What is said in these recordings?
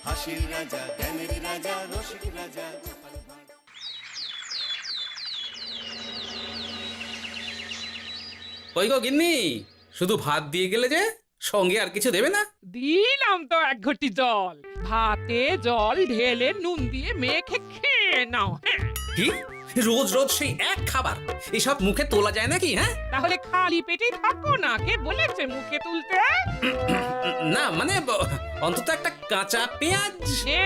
হাসির রাজা, জ্ঞানের রাজা, রসিক রাজা। ওই গো গিন্নি, শুধু ভাত দিয়ে গেলে যে, সঙ্গে আর কিছু দেবে না? দিলাম তো এক ঘটি জল, ভাতে জল ঢেলে নুন দিয়ে মেখে খেয়ে নাও। হ্যাঁ, কি রোজ রোজ সেই এক খাবার, এসব মুখে তোলা যায় নাকি? হ্যাঁ, তাহলে খালি পেটেই থাকো না, কে বলেছে মুখে তুলতে? না মানে অন্তত একটা কাঁচা পেঁয়াজ।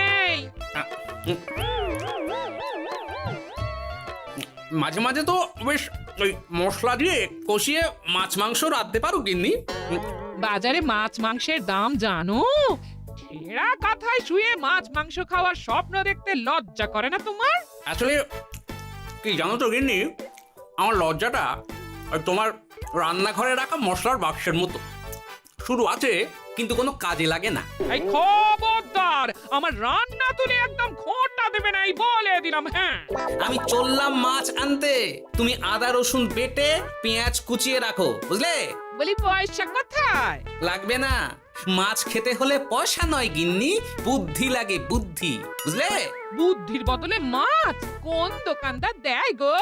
এই মাঝে মাঝে তো বেশ ওই মশলা দিয়ে কষিয়ে মাছ মাংস রাঁধতে পারো গিন্নি। বাজারে মাছ মাংসের দাম জানো? ছেঁড়া কাঁথায় শুয়ে মাছ মাংস খাওয়ার স্বপ্ন দেখতে লজ্জা করে না তোমার? আসলে কি জানো তো গিন্নি, আমার লজ্জাটা ওই তোমার রান্নাঘরে রাখা মশলার বাক্সের মতো, শুরু আছে কিন্তু কোনো কাজে লাগে না। এই খবরদার, আমার রান্না তুলে একদম খোঁটা দেবে না, এই বলে দিলাম। হ্যাঁ, আমি চললাম মাছ আনতে, তুমি আদা রসুন বেটে পেঁয়াজ কুচিয়ে রাখো, বুঝলে? বলি পয়সা কোথায়? লাগবে না, মাছ খেতে হলে পয়সা নয় গিন্নি, বুদ্ধি লাগে, বুদ্ধি, বুঝলে? বুদ্ধির বদলে মাছ কোন দোকানদার দেয় গো?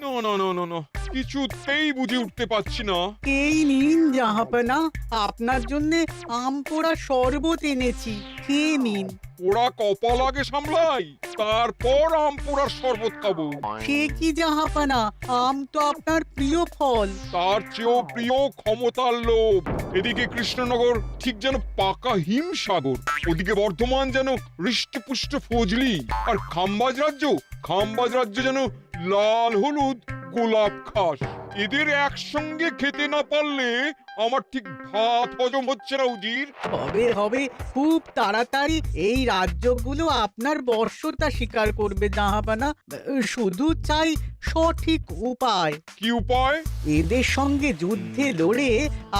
না না না না না, কিছুতেই বুঝে উঠতে পারছি না। এই নিন জাহাপনা, আপনার জন্য আম পোড়া শরবত এনেছি, খেয়ে নিন। পোড়া কপাল আগে সামলাই, তারপর আম পোড়ার শরবত খাবো। সে কি জাহাপনা, আম তো আপনার প্রিয় ফল। তার চেয়েও প্রিয় ক্ষমতার লোভ। এদিকে কৃষ্ণনগর ঠিক যেন পাকা হিমসাগর, ওদিকে বর্ধমান যেন হৃষ্টপুষ্ট ফজলি, আর খাম্বাজ রাজ্য যেন লাল হলুদ গোলাপ ঘাস। এদের একসঙ্গে খেতে না পারলে আমার ঠিক ভাত হজম হচ্ছে না উজির। হবে হবে, খুব তাড়াতাড়ি এই রাজ্যগুলো আপনার বর্ষতা স্বীকার করবে জাহাপনা। শুধু চাই সঠিক উপায়। কি উপায়? এদের সঙ্গে যুদ্ধে লড়ে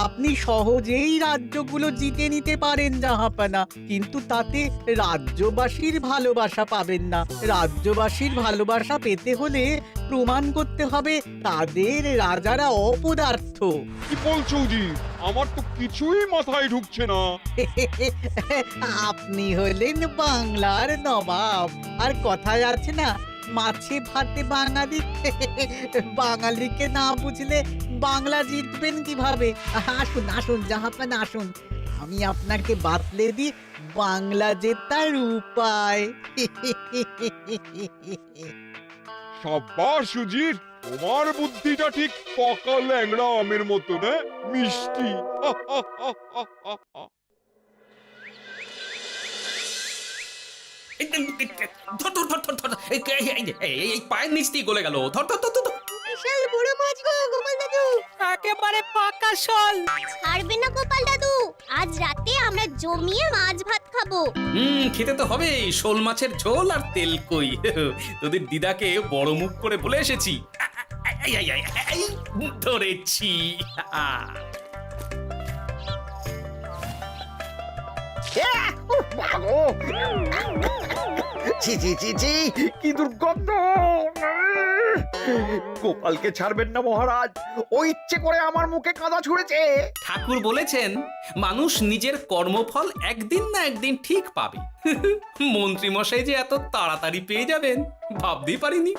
আপনি সহজেই রাজ্যগুলো জিতে নিতে পারেন জাহাপনা, কিন্তু তাতে রাজ্যবাসীর ভালোবাসা পাবেন না। রাজ্যবাসীর ভালোবাসা পেতে হলে প্রমাণ করতে হবে তাদের রাজারা অপদার্থ। কি বলছো উজির? আমার তো কিছুই মাথায় ঢুকছে না। আপনি হলেন বাংলার নবাব, আর কথায় আছে না, মাছে ভাতে বাঙালি। বাঙালিকে না বুঝলে বাংলা জিতবেন কিভাবে? আসুন আসুন জাহাপানা, আসুন, আমি আপনাকে বাতলে দিই বাংলা জেতার উপায়। সাব্বাস উজির, তোমার বুদ্ধিটা ঠিক পাকা ল্যাংড়া আমের মতো, না মিষ্টি। ধর ধর ধর ধর ধর, এই পায়ের নিচ দিয়ে গলে গেল, ধর ধর ধর ধর। বিশাল বড় মাছ গো গোপাল দাদু, একেবারে পাকা শোল। ছাড়বে না গোপাল দাদু, আজ রাতে আমরা জমিয়ে মাছ ভাত খাবো। খেতে তো হবেই, শোল মাছের ঝোল আর তেল কই। তোদের দিদাকে বড় মুখ করে বলে এসেছি, এই, ধরেছি। ছি ছি ছি ছি, কি দুর্গন্ধ! গোপালকে ছাড়বেন না মহারাজ, ও ইচ্ছে করে আমার মুখে কাদা ছুঁড়েছে। ঠাকুর বলেছেন মানুষ নিজের কর্মফল একদিন না একদিন ঠিক পাবে। মন্ত্রী মশাই যে এত তাড়াতাড়ি পেয়ে যাবেন ভাবতেই পারিনি।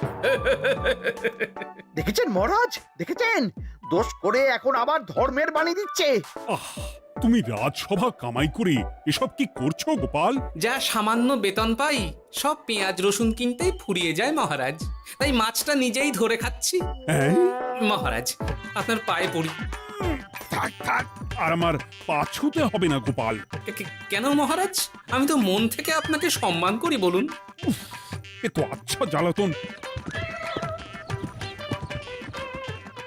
দেখেছেন মহারাজ, দেখেছেন? দোষ করে এখন আবার ধর্মের বাণী দিচ্ছে। তুমি রাজসভা কামাই করে এসব কি করছো গোপাল? যা সামান্য বেতন পাই সব পেঁয়াজ রসুন কিনতেই ফুরিয়ে যায় মহারাজ, তাই মাছটা নিজেই ধরে খাচ্ছি। হ্যাঁ? মহারাজ আপনার পায়ে পড়ি। থাক থাক, আর আমার পা ছুঁতে হবে না গোপাল। কেন মহারাজ? আমি তো মন থেকে আপনাকে সম্মান করি, বলুন। এ তো আচ্ছা জ্বালাতন।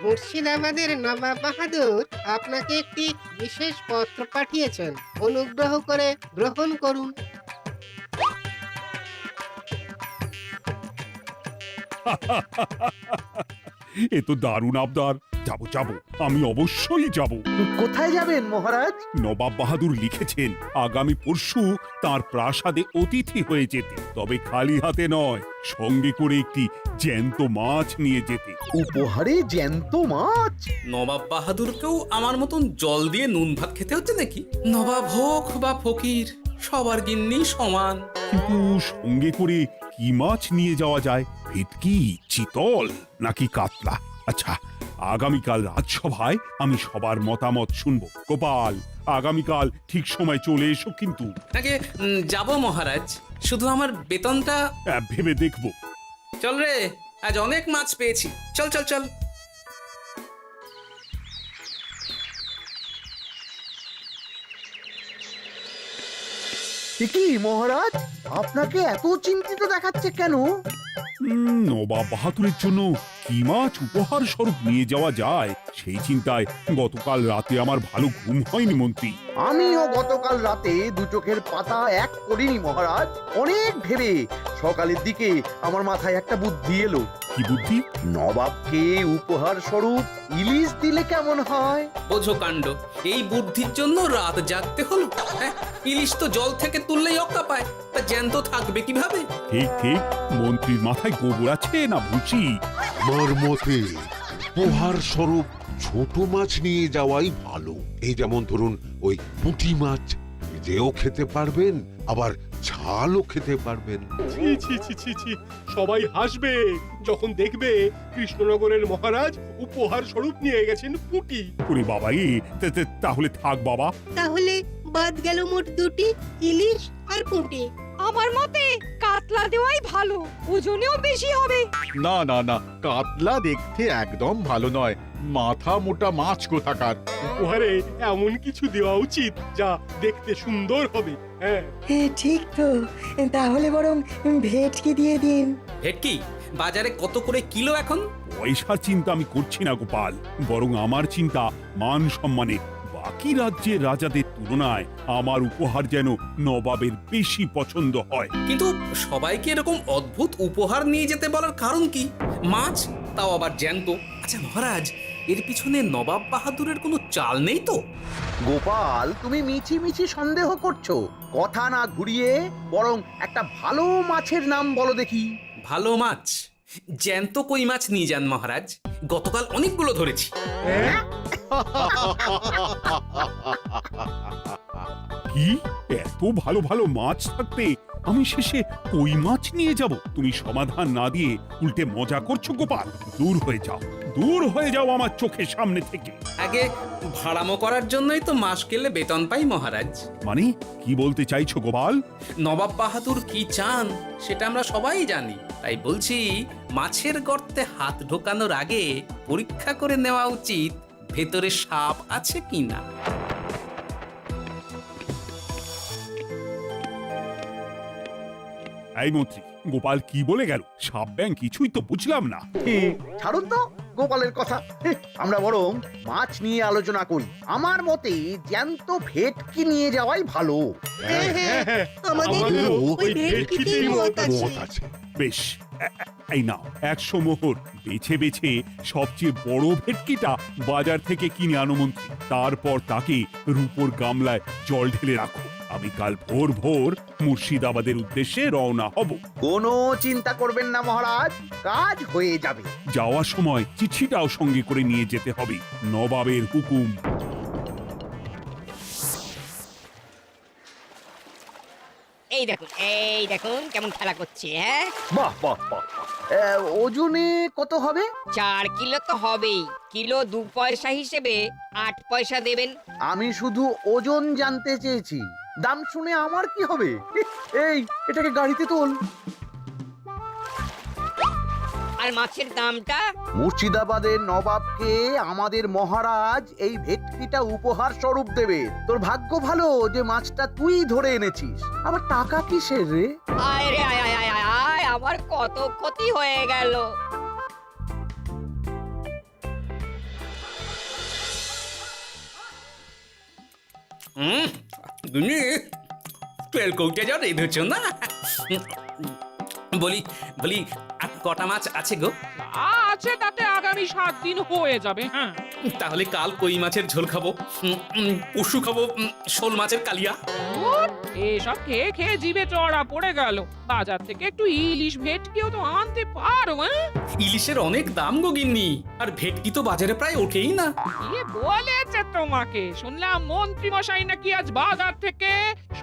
মুর্শিদাবাদের নবাব বাহাদুর আপনাকে একটি বিশেষ পত্র পাঠিয়েছেন, অনুগ্রহ করে গ্রহণ করুন। এ তো দারুণ আবদার। যাবো যাবো, আমি অবশ্যই যাব। কোথায় যাবেন মহারাজ? নবাব বাহাদুর লিখেছেন আগামী পরশু তার প্রাসাদে অতিথি হয়ে যেতে। তবে খালি হাতে নয়, সঙ্গে করে একটি জ্যান্ত মাছ নিয়ে যেতে। উপহারে জ্যান্ত মাছ? নবাব বাহাদুরকেও আমার মতন জল দিয়ে নুন ভাত খেতে হচ্ছে নাকি? নবাব হোক বা ফকির, সবার গিন্নি সমান। কিন্তু সঙ্গে করে কি মাছ নিয়ে যাওয়া যায়? ভেটকি, চিতল নাকি কাতলা? আচ্ছা, আগামীকাল রাজসভায় আমি সবার মতামত শুনবো। গোপাল, আগামীকাল ঠিক সময় চলে এসো কিন্তু। আগে যাব মহারাজ, শুধু আমার বেতনটা ভেবে দেখবো। চল রে, আজ অনেক মাছ পেয়েছি। চল চল চল। কি মহারাজ, আপনাকে এত চিন্তিত দেখাচ্ছে কেন? নবাব বাহাদুরের জন্য কি মাছ উপহার স্বরূপ নিয়ে যাওয়া যায় সেই চিন্তায় গতকাল রাতে আমার ভালো ঘুম হয়নি মন্ত্রী। আমিও গতকাল রাতে দু চোখের পাতা এক করিনি মহারাজ। অনেক ভেবে সকালের দিকে আমার মাথায় একটা বুদ্ধি এলো। কি বুদ্ধি? নবাবকে উপহার স্বরূপ ইলিশ দিলে কেমন হয়? বোঝো কাণ্ড, এই বুদ্ধির জন্য রাত জাগতে হলো। হ্যাঁ, ইলিশ তো জল থেকে তুললেই অক্কা পায়, তা জ্যান্ত থাকবে কিভাবে? ঠিক ঠিক, মন্ত্রীর মাথায় গোবর আছে না ভুসি? আমার মতে উপহার স্বরূপ ছোট মাছ নিয়ে যাওয়াই ভালো। এই যেমন ধরুন ওই পুঁটি মাছ, যেও খেতে পারবেন আবার ঝালও খেতে পারবেন। ছি ছি ছি ছি ছি, সবাই হাসবে যখন দেখবে কৃষ্ণনগরের মহারাজ উপহার স্বরূপ নিয়ে গেছেন পুঁটি। ওরে বাবা, তাহলে থাক বাবা। তাহলে বাদ গেল মোট দুটি, ইলিশ আর পুঁটি। আমার মতে কাতলা দেওয়াই ভালো, ওজনেও বেশি হবে। না না না, কাতলা দেখতে একদম ভালো নয়, মাথা মোটা মাছ কোথাকার। উপহারে এমন কিছু দেওয়া উচিত যা দেখতে সুন্দর হবে। হ্যাঁ ঠিক তো, তাহলে বরং ভেটকি দিয়ে দিন। ভেটকি বাজারে কত করে কিলো এখন? পয়সার চিন্তা আমি করছি না গোপাল, বরং আমার চিন্তা মান সম্মানের। বাকি রাজ্যের রাজাদের তুলনায় আমার উপহার যেন নবাবের বেশি পছন্দ হয়। কিন্তু সবাইকে এরকম অদ্ভুত উপহার নিয়ে যেতে বলার কারণ কি? মাছ, তাও আবার জ্যান্ত। আচ্ছা মহারাজ, এর পিছনে নবাব বাহাদুরের কোনো চাল নেই তো? গোপাল, তুমি মিছি মিছি সন্দেহ করছো। কথা না ঘুরিয়ে বরং একটা ভালো মাছের নাম বলো দেখি। ভালো মাছ? জ্যান্ত কই মাছ নিয়ে যান মহারাজ, গতকাল অনেকগুলো ধরেছি। কি, এত ভালো ভালো মাছ থাকতে আমি শেষে কই মাছ নিয়ে যাব? তুমি সমাধান না দিয়ে উল্টে মজা করছো গোপাল। দূর হয়ে যাও, দূর হয়ে যাও আমার চোখের সামনে থেকে। আগে ভাড়ামো করার জন্যই তো মাস গেলে বেতন পাই মহারাজ। মানে কি বলতে চাইছো গোপাল? নবাব বাহাদুর কি চান সেটা আমরা সবাই জানি, তাই বলছি মাছের গর্তে হাত ঢোকানোর আগে পরীক্ষা করে নেওয়া উচিত ভেতরে সাপ আছে কিনা। এই মন্ত্রী, গোপাল কি বলে গেল? সাপ ব্যাং কিছুই তো বুঝলাম না। ছাড়ুন তো গোপালের কথা, আমরা বরং মাছ নিয়ে আলোচনা করি। আমার মতে জ্যান্ত ভেটকি নিয়ে যাওয়াই ভালো। আমাদেরও ওই ভেটকিতেই মত আছে। বেশ, এই নাও 100 মোহর। বেছে বেছে সবচেয়ে বড় ভেটকিটা বাজার থেকে কিনে আনো মন্ত্রী। তারপর তাকে রূপোর গামলায় জল ঢেলে রাখো। আমি কাল ভোর ভোর মুর্শিদাবাদের উদ্দেশ্যে রওনা হব। কোনো চিন্তা করবেন না মহারাজ, কাজ হয়ে যাবে। যাওয়ার সময় চিঠিটাও সঙ্গে করে নিয়ে যেতে হবে। নবাবের হুকুম। এই দেখুন কেমন খেলা করছে। হ্যাঁ, বাহ বাহ বাহ। ওজনে কত হবে? 4 কিলো তো হবেই। কিলো 2 পয়সা হিসেবে 8 পয়সা দেবেন। আমি শুধু ওজন জানতে চেয়েছি, দাম শুনে আমার কি হবে? এই, এটাকে গাড়িতে তোল। আর মাছের দামটা? মুর্শিদাবাদের নবাবকে আমাদের মহারাজ এই ভেটকিটা উপহার স্বরূপ দেবে। তোর ভাগ্য ভালো যে মাছটা তুই ধরে এনেছিস। আবার টাকা কিসের রে? আয় রে আয় আয় আয় আয় আয়, আমার কত ক্ষতি হয়ে গেল। তেল কৌটে যা রেঁধেছ না। বলি বলি আর কটা মাছ আছে গো? আছে তাতে আগামী 7 দিন হয়ে যাবে। হ্যাঁ, তাহলে কাল কই মাছের ঝোল খাবো, পশু খাবো শোল মাছের কালিয়া। এসব খেয়ে খেয়ে জিভে চড়া পড়ে গেল। বাজার থেকে একটু ইলিশ ভেটকিও তো আনতে পারো। ইলিশের অনেক দাম গো গিন্নি, আর ভেটকি তো বাজারে প্রায় ওঠেই না। কে বলেছে তোমাকে? শুনলাম মন্ত্রী মশাই নাকি আজ বাজার থেকে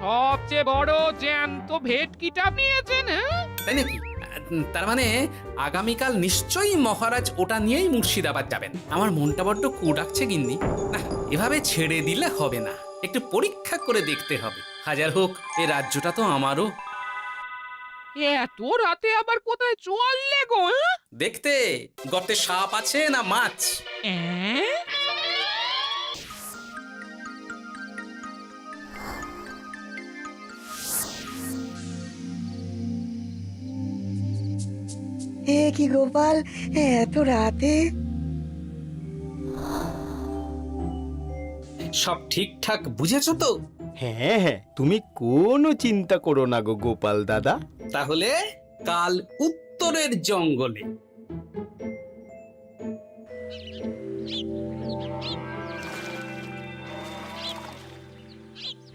সবচেয়ে বড় জ্যান্ত ভেটকিটা পেয়েছেন। তাই নাকি? তার মানে আগামীকাল নিশ্চয়ই মহারাজ ওটা নিয়েই মুর্শিদাবাদ যাবেন। আমার মনটা বড্ড কু ডাকছে গিন্নি। না, এভাবে ছেড়ে দিলে হবে না, একটু পরীক্ষা করে দেখতে হবে। হাজার হোক এই রাজ্যটা তো আমারও। এত রাতে আবার কোথায় চললে গো? দেখতে গর্তে সাপ আছে না মাছ। এ কি গোপাল, এত রাতে? সব ঠিকঠাক বুঝেছো তো? হ্যাঁ হ্যাঁ, তুমি কোনো চিন্তা করো না গো গোপাল দাদা। তাহলে কাল উত্তরের জঙ্গলে।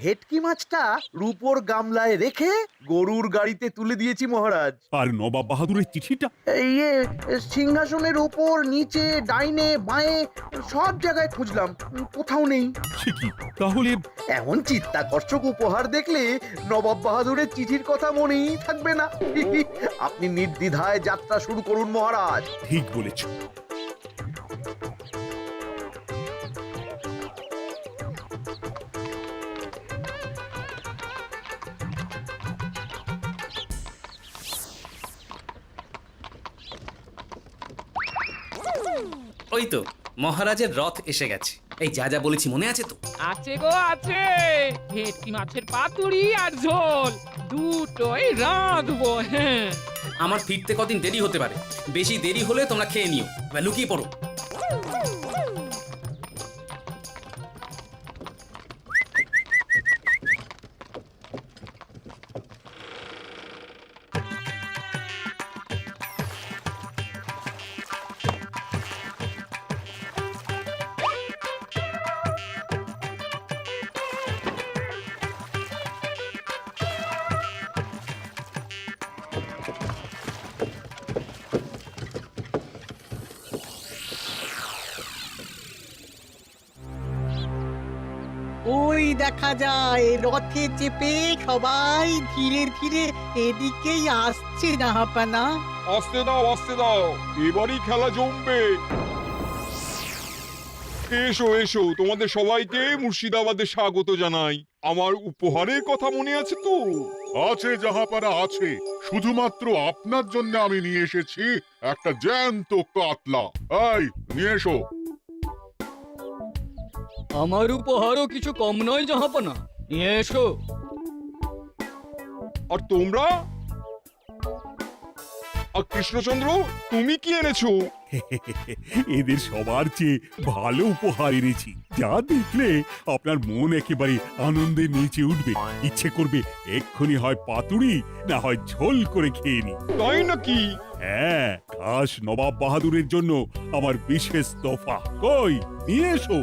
ভেটকি মাছটা রূপোর গামলায় রেখে গরুর গাড়িতে তুলে দিয়েছি মহারাজ। আর নবাব বাহাদুরের চিঠিটা? ইয়ে, সিংহাসনের উপর, নিচে, ডাইনে, বাঁয়ে সব জায়গায় খুঁজলাম, কোথাও নেই। সে কি তাহলে? এমন চিত্তাকর্ষক উপহার দেখলে নবাব বাহাদুরের চিঠির কথা মনেই থাকবে না। আপনি নির্দ্বিধায় যাত্রা শুরু করুন মহারাজ। ঠিক বলেছ। ওই তো মহারাজের রথ এসে গেছে। এই যা যা বলেছি মনে আছে তো? আছে গো আছে। ভেটকি মাছের পাতুরি আর ঝোল দুটোই রাঁধবো। হ্যাঁ, আমার ফিরতে কদিন দেরি হতে পারে, বেশি দেরি হলে তোমরা খেয়ে নিও, লুকিয়ে পড়ো। ওই দেখা যায় রথে চেপে সবাই ধীরে ধীরে এদিকেই আসছে জাহাপানা। আসতে দাও, আসতে দাও, এবারই খেলা জমবে। এসো এসো, তোমাদের সবাইকে মুর্শিদাবাদে স্বাগত জানাই। আমার উপহারের কথা মনে আছে তো? আছে জাহাপানা আছে, শুধুমাত্র আপনার জন্য আমি নিয়ে এসেছি একটা জ্যান্ত কাতলা। এই নিয়ে এসো। আমার উপহারও কিছু কম নয় জাহাপানা, নিয়ে এসো। আর তোমরা? আর কৃষ্ণচন্দ্র, তুমি কি এনেছো? এদের সবার চেয়ে ভালো উপহার এনেছি, যা দেখলে আপনার মন একেবারে আনন্দে নেচে উঠবে। ইচ্ছে করবে এক্ষুনি হয় পাতুরি না হয় ঝোল করে খেয়ে নি। তাই নাকি? হ্যাঁ, খাস নবাব বাহাদুরের জন্য আমার বিশেষ তোফা। কই, নিয়ে এসো।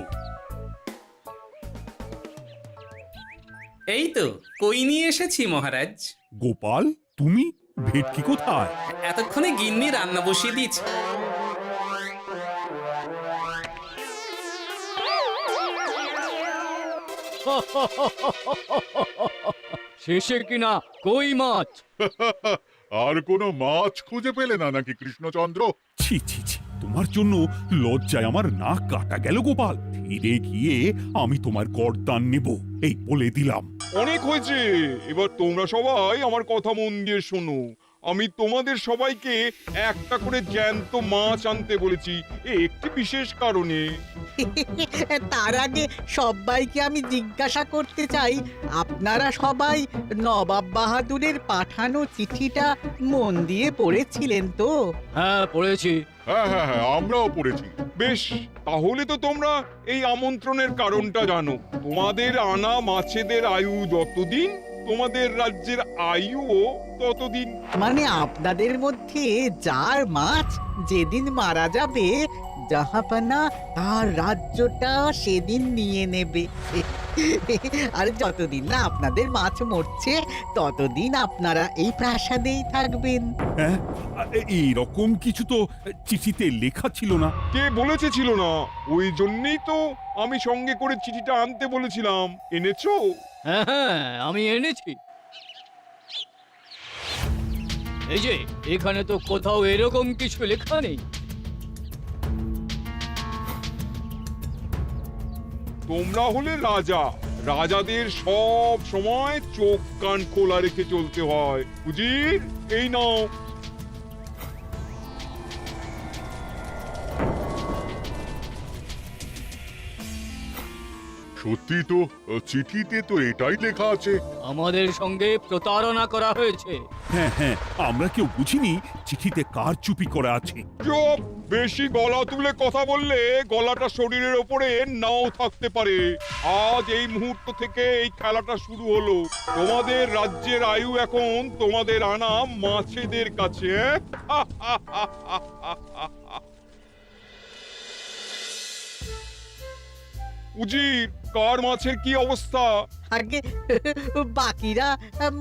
এই তো কই নিয়ে এসেছি মহারাজ। গোপাল, তুমি? ভেটকি কোথায়? এতক্ষণে গিন্নি রান্না বসিয়ে দিয়েছে। শেষে কিনা কই মাছ? আর কোনো মাছ খুঁজে পেলে না নাকি কৃষ্ণচন্দ্র? ছি ছি ছি, তোমার জন্য লজ্জায় আমার নাক কাটা গেল গোপাল। ফিরে গিয়ে আমি তোমার গর্দান নেব, এই বলে দিলাম। অনেক হয়েছে, এবার তোমরা সবাই আমার কথা মন দিয়ে শোনো। আমি তোমাদের সবাইকে একটা করে জ্যান্ত মাছ আনতে বলেছি একটি বিশেষ কারণে। তার আগে সবাইকে আমি জিজ্ঞাসা করতে চাই, আপনারা সবাই নবাব বাহাদুরের পাঠানো চিঠিটা মন দিয়ে পড়েছিলেন তো? হ্যাঁ, পড়েছি। হ্যাঁ হ্যাঁ হ্যাঁ, আমরাও পড়েছি। বেশ, তাহলে তো তোমরা এই আমন্ত্রণের কারণটা জানো। তোমাদের আনা মাছেদের আয়ু যতদিন, তোমাদের রাজ্যের আয়ুও ততদিন। মানে আপনাদের মধ্যে যার মাছ যেদিন মারা যাবে জাহাপানা তার রাজ্যটা সেদিন নিয়ে নেবে। আর যতদিন না আপনাদের মাছ মরছে ততদিন আপনারা এই প্রাসাদেই থাকবেন। হ্যাঁ, এইরকম কিছু তো চিঠিতে লেখা ছিল না। কে বলেছে ছিল না? ওই জন্যই তো আমি সঙ্গে করে চিঠিটা আনতে বলেছিলাম। এনেছো? হ্যাঁ হ্যাঁ, আমি এনেছি। এই যে এখানে তো কোথাও এরকম কিছু লেখা নেই। তোমরা হলে রাজা, রাজাদের সব সময় চোখ কান খোলা রেখে চলতে হয়। উজির, এই নাও। সত্যি তো, চিঠিতে তো এটাই লেখা আছে। আমাদের সঙ্গে প্রতারণা করা হয়েছে। হ্যাঁ হ্যাঁ, আমরা কেউ বুঝিনি চিঠিতে কার চুপি করা আছে। চুপ! বেশি গলা তুলে কথা বললে গলাটা শরীরের ওপরে নাও থাকতে পারে। আজ এই মুহূর্ত থেকে এই খেলাটা শুরু হলো। তোমাদের রাজ্যের আয়ু এখন তোমাদের আনা মাছেদের কাছে। উজির, কার মাছের কি অবস্থা? আগে বাকিরা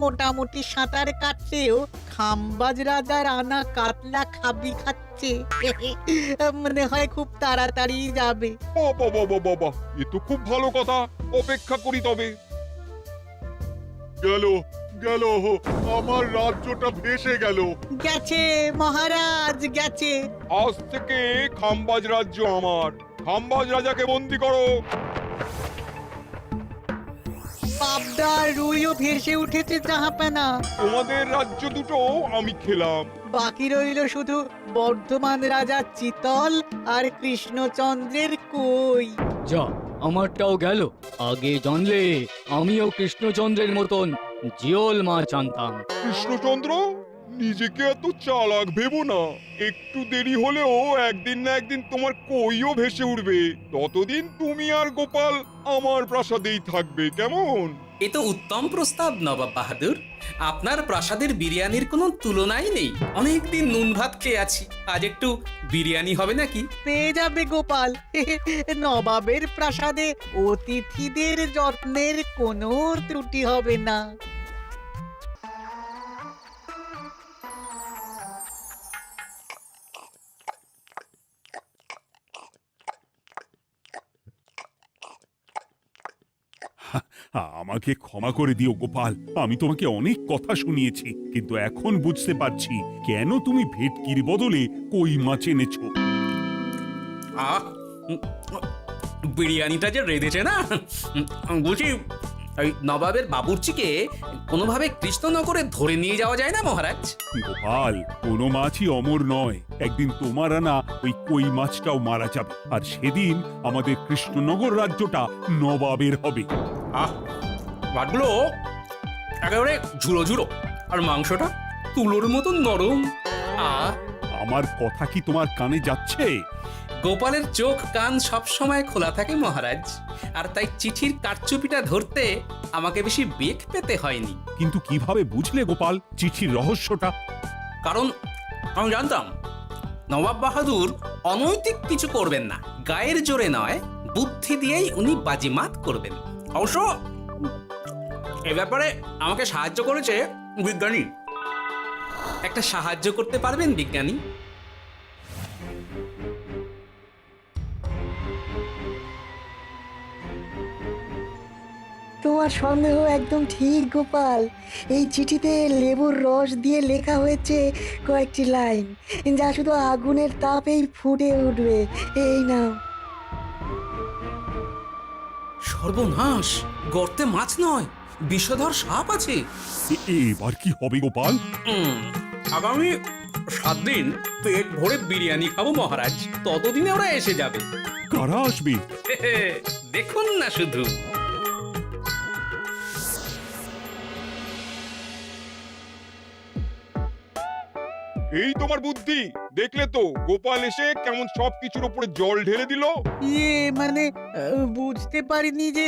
মোটামুটি সাঁতার কাটলেও খাম্বাজ রাজার আনা কাতলা খাবি খাচ্ছে। মনে হয় খুব তাড়াতাড়ি যাবে। বাবা বাবা বাবা, এ তো খুব ভালো কথা। অপেক্ষা করি তবে। গেল গেল, আমার রাজ্যটা ভেসে গেল। গেছে মহারাজ, গেছে। আজ থেকে খাম্বাজ রাজ্য আমার। খাম্বাজ রাজাকে বন্দি করো। পাবদা রুইও ভেসে উঠেছে জাহাপানা। তোমাদের রাজ্য দুটো আমি খেলাম। বাকি রইল শুধু বর্ধমান রাজা চিতল আর কৃষ্ণচন্দ্রের কই। যা, আমারটাও গেল। আগে জানলে আমিও কৃষ্ণচন্দ্রের মতন জিওল মাছ আনতাম। কৃষ্ণচন্দ্র, নিজেকে এত চালাক ভেবো না। একটু দেরি হলেও একদিন না একদিন তোমার কইও ভেসে উঠবে। ততদিন তুমি আর গোপাল আমার প্রাসাদেই থাকবে, কেমন? এ তো উত্তম প্রস্তাব নবাব বাহাদুর। আপনার প্রাসাদের বিরিয়ানির কোনো তুলনাই নেই। অনেকদিন নুন ভাত খেয়ে আছি, আজ একটু বিরিয়ানি হবে নাকি? পেয়ে যাবে গোপাল। নবাবের প্রাসাদে অতিথিদের যত্নের কোনো ত্রুটি হবে না। আমাকে ক্ষমা করে দিও গোপাল, আমি তোমাকে অনেক কথা শুনিয়েছি, কিন্তু এখন বুঝতে পারছি কেন তুমি ভেটকির বদলে কই মাছ এনেছো। আহ, বিরিয়ানিটা যে রেঁধেছে না, বুঝি ওই নবাবের বাবুর্চিকে কোনোভাবে কৃষ্ণনগরে ধরে নিয়ে যাওয়া যায় না মহারাজ? গোপাল, কোনো মাছই অমর নয়। একদিন তোমার আনা ওই কই মাছটাও মারা যাবে, আর সেদিন আমাদের কৃষ্ণনগর রাজ্যটা নবাবের হবে। আহ, মাছগুলো একেবারে ঝুড়ো ঝুড়ো, আর মাংসটা তুলোর মতন নরম। আহ, আমার কথা কি তোমার কানে যাচ্ছে? গোপালের চোখ কান সব সময় খোলা থাকে মহারাজ, আর তাই চিঠির কারচুপিটা ধরতে আমাকে বেশি বেগ পেতে হয়নি। কিন্তু কিভাবে বুঝলে গোপাল চিঠির রহস্যটা? কারণ আমি জানতাম নবাব বাহাদুর অনৈতিক কিছু করবেন না। গায়ের জোরে নয়, বুদ্ধি দিয়েই উনি বাজিমাত করবেন। অবশ্য এ ব্যাপারে আমাকে সাহায্য করেছে বিজ্ঞানী। একটা সাহায্য করতে পারবেন বিজ্ঞানী? তোমার সন্দেহ একদম ঠিক গোপাল। এই চিঠিতে লেবুর রস দিয়ে লেখা হয়েছে কয়েকটি লাইন, যা শুধু আগুনের তাপেই ফুটে উঠবে। এই নাও। সর্বনাশ! গর্তে মাছ নয়, বিষধর সাপ আছে। এবার কি হবে গোপাল? আগামী 7 দিন পেট ভরে বিরিয়ানি খাবো মহারাজ। ততদিনে ওরা এসে যাবে। কারা আসবে? দেখুন না শুধু। এই তোমার বুদ্ধি, দেখলে তো গোপাল এসে কেমন সবকিছুর উপরে জল ঢেলে দিল। মানে বুঝতে পারিনি যে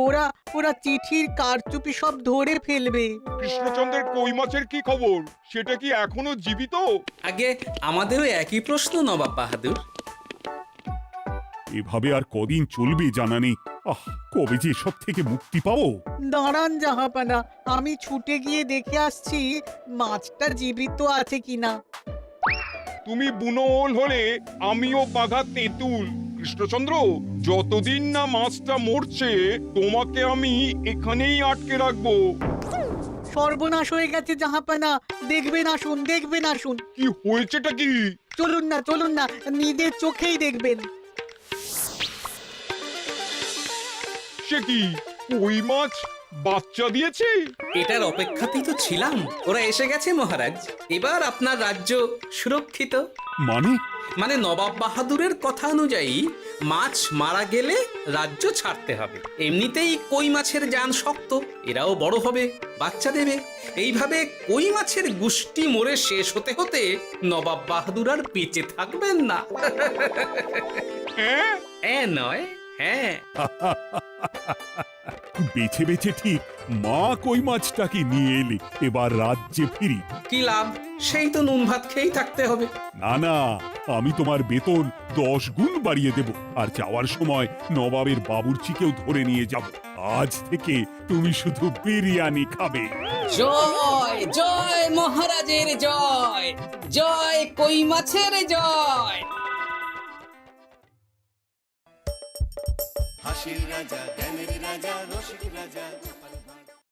ওরা ওরা চিঠির কারচুপি সব ধরে ফেলবে। কৃষ্ণচন্দ্রের কই মাছের কি খবর? সেটা কি এখনো জীবিত? আগে আমাদেরও একই প্রশ্ন নবাব বাহাদুর। এভাবে আর কদিন চলবে জানা নেই। কবে যে সব থেকে মুক্তি পাবো। দাঁড়ান জাহাপানা, আমি ছুটে গিয়ে দেখে আসছি মাছটা জীবিত আছে কিনা। তুমি বুনোল হলে আমিও বাঘা তেঁতুল। কৃষ্ণচন্দ্র, যতদিন না মাছটা মরছে তোমাকে আমি এখানেই আটকে রাখবো। সর্বনাশ হয়ে গেছে জাহাপানা, দেখবেন আসুন, দেখবেন আসুন। কি হয়েছেটা কি? চলুন না, নিজের চোখেই দেখবেন। সে কি, কই মাছ বাচ্চা দিয়েছে? এটার অপেক্ষাতেই তো ছিলাম। ওরা এসে গেছে মহারাজ। এবার আপনার রাজ্য সুরক্ষিত। মানে নবাব বাহাদুরের কথা অনুযায়ী মাছ মারা গেলে রাজ্য ছাড়তে হবে। এমনিতেই কই মাছের জান শক্ত, এরাও বড় হবে, বাচ্চা দেবে। এইভাবে কই মাছের গুষ্টি মরে শেষ হতে হতে নবাব বাহাদুর আর বেঁচে থাকবেন না। নয়, হ্যাঁ। বেছে বেছে ঠিক মা কই মাছটাকে নিয়ে এলে। এবার রাজ্যে ফিরি। কি লাভ? সেই তো নুন ভাত খেয়েই থাকতে হবে। না, আমি তোমার বেতন 10 গুণ বাড়িয়ে দেব। আর যাওয়ার সময় নবাবের বাবুর্চিকেও ধরে নিয়ে যাব। আজ থেকে তুমি শুধু বিরিয়ানি খাবে। জয় জয় মহারাজের জয়, জয় কই মাছের জয়। হাসির রাজা, জ্ঞানের রাজা, রসিক রাজা।